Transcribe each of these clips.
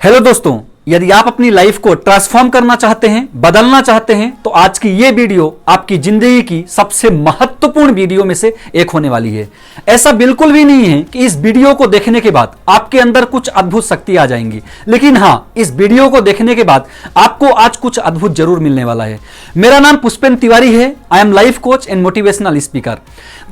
Hello दोस्तों, यदि आप अपनी लाइफ को ट्रांसफॉर्म करना चाहते हैं, बदलना चाहते हैं, तो आज की ये वीडियो आपकी जिंदगी की सबसे महत्वपूर्ण वीडियो में से एक होने वाली है। ऐसा बिल्कुल भी नहीं है कि इस वीडियो को देखने के बाद आपके अंदर कुछ अद्भुत शक्ति आ जाएंगी, लेकिन हाँ, इस वीडियो को देखने के बाद आपको आज कुछ अद्भुत जरूर मिलने वाला है। मेरा नाम पुष्पेंद्र तिवारी है। I am life coach and motivational speaker.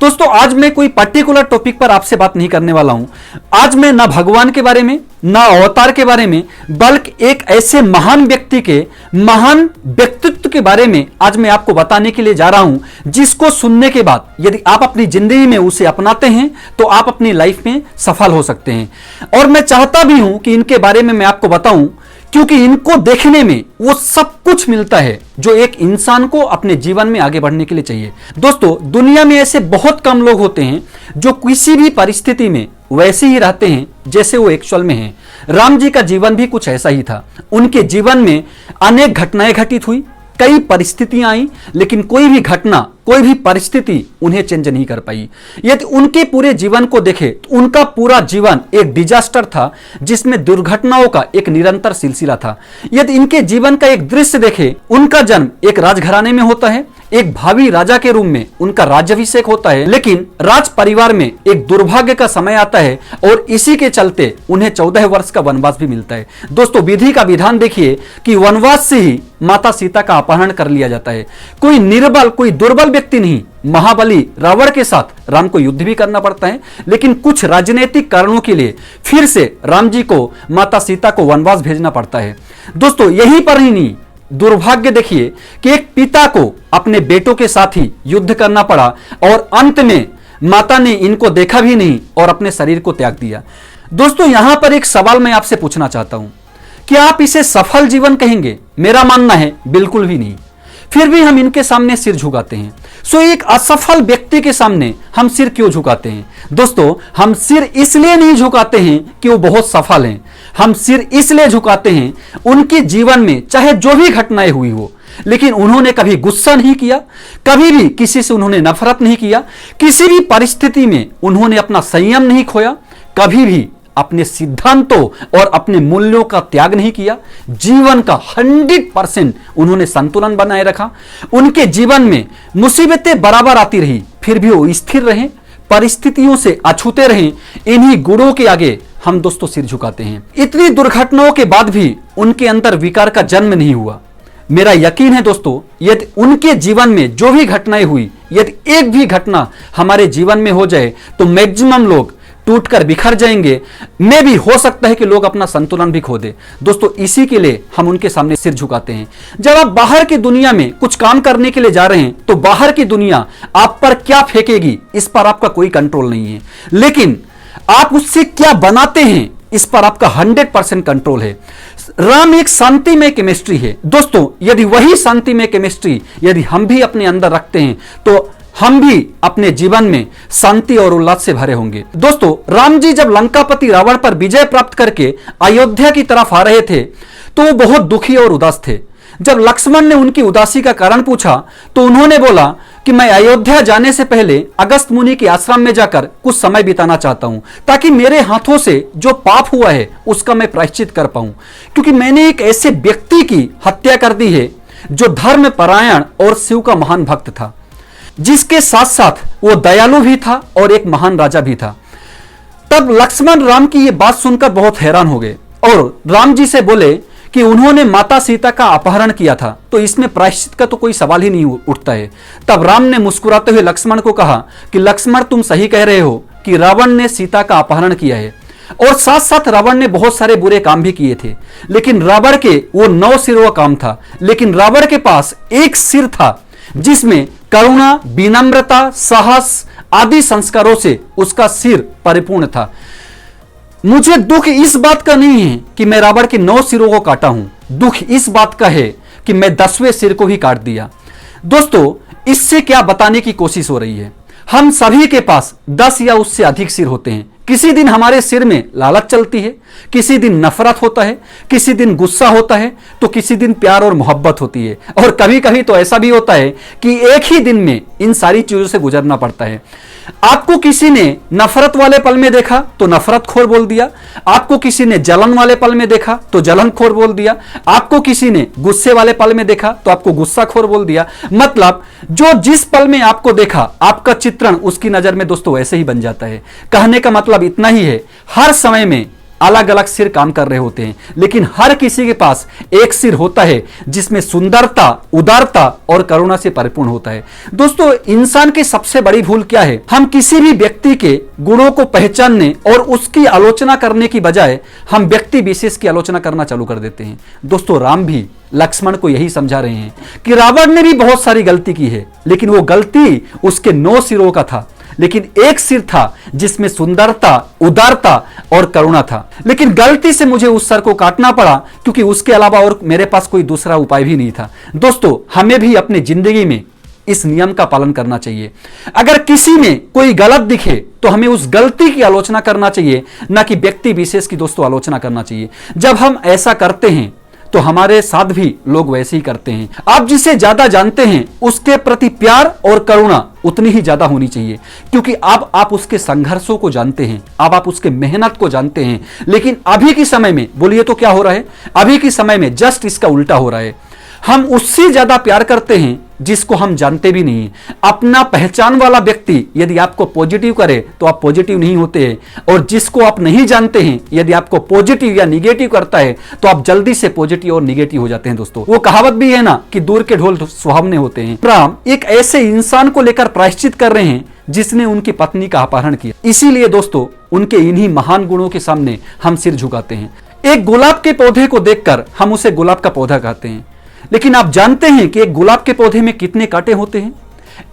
दोस्तों, आज मैं कोई पर्टिकुलर टॉपिक पर आपसे बात नहीं करने वाला हूं। आज मैं ना भगवान के बारे में, ना अवतार के बारे में, बल्कि एक ऐसे महान व्यक्ति के महान व्यक्तित्व के बारे में आज मैं आपको बताने के लिए जा रहा हूं, जिसको सुनने के बाद यदि आप अपनी जिंदगी में उसे अपनाते हैं तो आप अपनी लाइफ में सफल हो सकते हैं। और मैं चाहता भी हूं कि इनके बारे में मैं आपको बताऊं, क्योंकि इनको देखने में वो सब कुछ मिलता है जो एक इंसान को अपने जीवन में आगे बढ़ने के लिए चाहिए। दोस्तों, दुनिया में ऐसे बहुत कम लोग होते हैं जो किसी भी परिस्थिति में वैसे ही रहते हैं जैसे वो एक्चुअल में हैं। राम जी का जीवन भी कुछ ऐसा ही था। उनके जीवन में अनेक घटनाएं घटित हुई, कई परिस्थितियां आई, लेकिन कोई भी घटना, कोई भी परिस्थिति उन्हें चेंज नहीं कर पाई। यदि उनके पूरे जीवन को देखें तो उनका पूरा जीवन एक डिजास्टर था, जिसमें दुर्घटनाओं का एक निरंतर सिलसिला था। यदि इनके जीवन का एक दृश्य देखें, उनका जन्म एक राजघराने में होता है, एक भावी राजा के रूप में उनका राज्याभिषेक होता है, लेकिन राज परिवार में एक दुर्भाग्य का समय आता है और इसी के चलते उन्हें 14 वर्ष का वनवास भी मिलता है। दोस्तों, विधि का विधान देखिए कि वनवास से ही माता सीता का अपहरण कर लिया जाता है। कोई निर्बल, कोई दुर्बल व्यक्ति नहीं, महाबली रावण के साथ राम को युद्ध भी करना पड़ता है, लेकिन कुछ राजनीतिक कारणों के लिए फिर से राम जी को, माता सीता को वनवास भेजना पड़ता है। दोस्तों, यहीं पर ही नहीं, दुर्भाग्य देखिए कि एक पिता को अपने बेटों के साथ ही युद्ध करना पड़ा और अंत में माता ने इनको देखा भी नहीं और अपने शरीर को त्याग दिया। दोस्तों, यहां पर एक सवाल मैं आपसे पूछना चाहता हूं कि आप इसे सफल जीवन कहेंगे? मेरा मानना है बिल्कुल भी नहीं। फिर भी हम इनके सामने सिर झुकाते हैं। सो एक असफल व्यक्ति के सामने हम सिर क्यों झुकाते हैं? दोस्तों, हम सिर इसलिए नहीं झुकाते हैं कि वो बहुत सफल हैं। हम सिर इसलिए झुकाते हैं, उनके जीवन में चाहे जो भी घटनाएं हुई हो, लेकिन उन्होंने कभी गुस्सा नहीं किया, कभी भी किसी से उन्होंने नफरत नहीं किया, किसी भी परिस्थिति में उन्होंने अपना संयम नहीं खोया, कभी भी अपने सिद्धांतों और अपने मूल्यों का त्याग नहीं किया। जीवन का 100% उन्होंने संतुलन बनाए रखा। उनके जीवन में मुसीबतें बराबर आती रही, फिर भी वो स्थिर रहे, परिस्थितियों से अछूते रहे। इन्हीं गुणों के आगे हम दोस्तों सिर झुकाते हैं। इतनी दुर्घटनाओं के बाद भी उनके अंदर विकार का जन्म नहीं हुआ। मेरा यकीन है दोस्तों, यदि उनके जीवन में जो भी घटनाएं हुई, यदि एक भी घटना हमारे जीवन में हो जाए तो मैक्सिमम लोग टूटकर बिखर जाएंगे। में भी हो सकता है कि लोग अपना संतुलन भी खो दे। दोस्तों, इसी के लिए हम उनके सामने सिर झुकाते हैं। जब आप बाहर की दुनिया में कुछ काम करने के लिए जा रहे हैं तो बाहर की दुनिया आप पर क्या फेंकेगी, इस पर आपका कोई कंट्रोल नहीं है, लेकिन आप उससे क्या बनाते हैं, इस पर आपका 100% कंट्रोल है। राम एक शांतिमय केमिस्ट्री है। दोस्तों, यदि वही शांतिमय केमिस्ट्री यदि हम भी अपने अंदर रखते हैं तो हम भी अपने जीवन में शांति और उल्लास से भरे होंगे। दोस्तों, राम जी जब लंकापति रावण पर विजय प्राप्त करके अयोध्या की तरफ आ रहे थे तो वो बहुत दुखी और उदास थे। जब लक्ष्मण ने उनकी उदासी का कारण पूछा तो उन्होंने बोला कि मैं अयोध्या जाने से पहले अगस्त मुनि के आश्रम में जाकर कुछ समय बिताना चाहता हूं, ताकि मेरे हाथों से जो पाप हुआ है उसका मैं प्रायश्चित कर पाऊं, क्योंकि मैंने एक ऐसे व्यक्ति की हत्या कर दी है जो धर्म परायण और शिव का महान भक्त था, जिसके साथ साथ वो दयालु भी था और एक महान राजा भी था। तब लक्ष्मण राम की ये बात सुनकर बहुत हैरान हो गए और राम जी से बोले कि उन्होंने माता सीता का अपहरण किया था, तो इसमें प्रायश्चित का तो कोई सवाल ही नहीं उठता है। तब राम ने मुस्कुराते हुए लक्ष्मण को कहा कि लक्ष्मण, तुम सही कह रहे हो कि रावण ने सीता का अपहरण किया है और साथ साथ रावण ने बहुत सारे बुरे काम भी किए थे, लेकिन रावण के वो 9 सिरों का काम था, लेकिन रावण के पास एक सिर था जिसमें करुणा, विनम्रता, साहस आदि संस्कारों से उसका सिर परिपूर्ण था। मुझे दुख इस बात का नहीं है कि मैं रावण के 9 सिरों को काटा हूं, दुख इस बात का है कि मैं 10वें सिर को ही काट दिया। दोस्तों, इससे क्या बताने की कोशिश हो रही है? हम सभी के पास 10 या उससे अधिक सिर होते हैं। किसी दिन हमारे सिर में लालच चलती है, किसी दिन नफरत होता है, किसी दिन गुस्सा होता है, तो किसी दिन प्यार और मोहब्बत होती है, और कभी कभी तो ऐसा भी होता है कि एक ही दिन में इन सारी चीजों से गुजरना पड़ता है। आपको किसी ने नफरत वाले पल में देखा तो नफरतखोर बोल दिया, आपको किसी ने जलन वाले पल में देखा तो जलनखोर बोल दिया, आपको किसी ने गुस्से वाले पल में देखा तो आपको गुस्साखोर बोल दिया। मतलब जो जिस पल में आपको देखा, आपका चित्रण उसकी नजर में दोस्तों वैसे ही बन जाता है। कहने का मतलब इतना ही है, हर समय में अलग अलग सिर काम कर रहे होते हैं, लेकिन हर किसी के पास एक सिर होता है जिसमें सुंदरता, उदारता और करुणा से परिपूर्ण होता है। दोस्तों, इंसान की सबसे बड़ी भूल क्या है? हम किसी भी व्यक्ति के गुणों को पहचानने और उसकी आलोचना करने की बजाय हम व्यक्ति विशेष की आलोचना करना चालू कर देते हैं। दोस्तों, राम भी लक्ष्मण को यही समझा रहे हैं कि रावण ने भी बहुत सारी गलती की है, लेकिन वो गलती उसके 9 सिरों का था, लेकिन एक सिर था जिसमें सुंदरता, उदारता और करुणा था। लेकिन गलती से मुझे उस सर को काटना पड़ा, क्योंकि उसके अलावा और मेरे पास कोई दूसरा उपाय भी नहीं था। दोस्तों, हमें भी अपनी जिंदगी में इस नियम का पालन करना चाहिए। अगर किसी में कोई गलत दिखे तो हमें उस गलती की आलोचना करना चाहिए, ना कि व्यक्ति विशेष की दोस्तों आलोचना करना चाहिए। जब हम ऐसा करते हैं तो हमारे साथ भी लोग वैसे ही करते हैं। आप जिसे ज्यादा जानते हैं उसके प्रति प्यार और करुणा उतनी ही ज्यादा होनी चाहिए, क्योंकि अब आप उसके संघर्षों को जानते हैं, अब आप उसके मेहनत को जानते हैं। लेकिन अभी के समय में बोलिए तो क्या हो रहा है? अभी के समय में जस्ट इसका उल्टा हो रहा है। हम उससे ज्यादा प्यार करते हैं जिसको हम जानते भी नहीं। अपना पहचान वाला व्यक्ति यदि आपको पॉजिटिव करे तो आप पॉजिटिव नहीं होते हैं, और जिसको आप नहीं जानते हैं यदि आपको पॉजिटिव या निगेटिव करता है तो आप जल्दी से पॉजिटिव और निगेटिव हो जाते हैं। दोस्तों, वो कहावत भी है ना कि दूर के ढोल सुहावने होते हैं। राम एक ऐसे इंसान को लेकर प्रायश्चित कर रहे हैं जिसने उनकी पत्नी का अपहरण किया। इसीलिए दोस्तों, उनके इन्हीं महान गुणों के सामने हम सिर झुकाते हैं। एक गुलाब के पौधे को देखकर हम उसे गुलाब का पौधा कहते हैं, लेकिन आप जानते हैं कि एक गुलाब के पौधे में कितने कांटे होते हैं?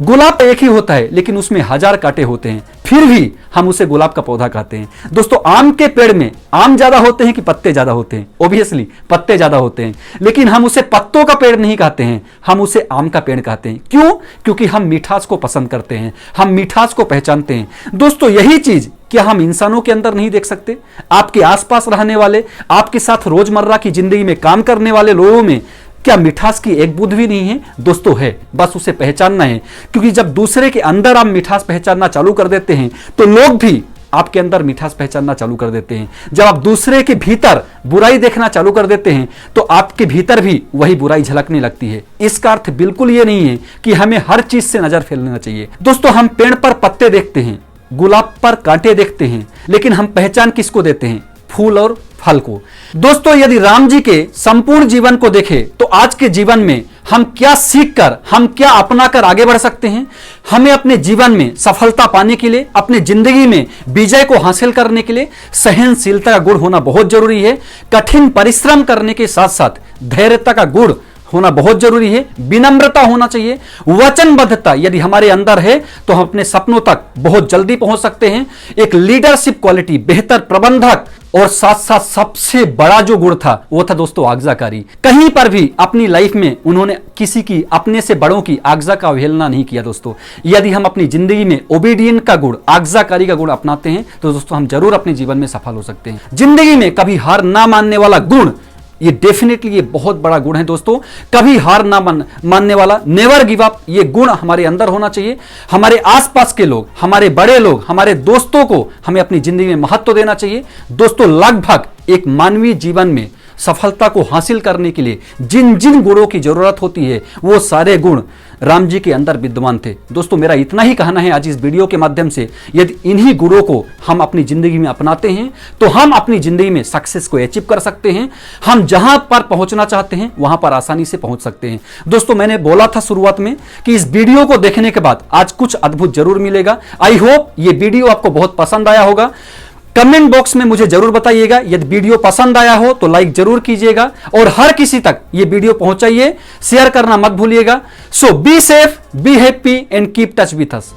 गुलाब एक ही होता है, लेकिन उसमें 1000 कांटे होते हैं, फिर भी हम उसे गुलाब का पौधा कहते हैं। दोस्तों, आम के पेड़ में आम ज्यादा होते हैं कि पत्ते ज्यादा होते हैं? ऑब्वियसली पत्ते ज्यादा होते हैं, लेकिन हम उसे पत्तों का पेड़ नहीं कहते हैं, हम उसे आम का पेड़ कहते हैं। क्यों? क्योंकि हम मिठास को पसंद करते हैं, हम मिठास को पहचानते हैं। दोस्तों, यही चीज क्या हम इंसानों के अंदर नहीं देख सकते? आपके आसपास रहने वाले, आपके साथ रोजमर्रा की जिंदगी में काम करने वाले लोगों में क्या मिठास की एक बूंद भी नहीं है? दोस्तों, है, बस उसे पहचानना है। क्योंकि जब दूसरे के अंदर आप मिठास पहचानना चालू कर देते हैं तो लोग भी आपके अंदर मिठास पहचानना चालू कर देते हैं। जब आप दूसरे के भीतर बुराई देखना चालू कर देते हैं तो आपके भीतर भी वही बुराई झलकने लगती है। इसका अर्थ बिल्कुल ये नहीं है कि हमें हर चीज से नजर फेर लेना चाहिए। दोस्तों, हम पेड़ पर पत्ते देखते हैं, गुलाब पर कांटे देखते हैं, लेकिन हम पहचान किसको देते हैं? फूल और फल को। दोस्तों, यदि राम जी के संपूर्ण जीवन को देखें तो आज के जीवन में हम क्या सीखकर, हम क्या अपनाकर आगे बढ़ सकते हैं? हमें अपने जीवन में सफलता पाने के लिए, अपने जिंदगी में विजय को हासिल करने के लिए सहनशीलता का गुण होना बहुत जरूरी है। कठिन परिश्रम करने के साथ साथ धैर्यता का गुण होना बहुत जरूरी है। विनम्रता होना चाहिए। वचनबद्धता यदि हमारे अंदर है तो हम अपने सपनों तक बहुत जल्दी पहुंच सकते हैं। एक लीडरशिप क्वालिटी, बेहतर प्रबंधक, और साथ साथ सबसे बड़ा जो गुण था वो था दोस्तों आज्ञाकारी। कहीं पर भी अपनी लाइफ में उन्होंने किसी की, अपने से बड़ों की आज्ञा का अवहेलना नहीं किया। दोस्तों, यदि हम अपनी जिंदगी में ओबीडियंट का गुण, आज्ञाकारी का गुण अपनाते हैं तो दोस्तों हम जरूर अपने जीवन में सफल हो सकते हैं। जिंदगी में कभी हार ना मानने वाला गुण, ये डेफिनेटली ये बहुत बड़ा गुण है दोस्तों। कभी हार ना मानने वाला, नेवर गिव अप, ये गुण हमारे अंदर होना चाहिए। हमारे आसपास के लोग, हमारे बड़े लोग, हमारे दोस्तों को हमें अपनी जिंदगी में महत्व देना चाहिए। दोस्तों, लगभग एक मानवीय जीवन में सफलता को हासिल करने के लिए जिन जिन गुणों की जरूरत होती है वो सारे गुण राम जी के अंदर विद्यमान थे। दोस्तों, मेरा इतना ही कहना है आज इस वीडियो के माध्यम से, यदि इन्हीं गुणों को हम अपनी जिंदगी में अपनाते हैं तो हम अपनी जिंदगी में सक्सेस को अचीव कर सकते हैं। हम जहां पर पहुंचना चाहते हैं वहां पर आसानी से पहुंच सकते हैं। दोस्तों, मैंने बोला था शुरुआत में कि इस वीडियो को देखने के बाद आज कुछ अद्भुत जरूर मिलेगा। आई होप ये वीडियो आपको बहुत पसंद आया होगा। कमेंट बॉक्स में मुझे जरूर बताइएगा। यदि वीडियो पसंद आया हो तो लाइक जरूर कीजिएगा और हर किसी तक ये वीडियो पहुंचाइए। शेयर करना मत भूलिएगा। So be safe, be happy and keep touch with us.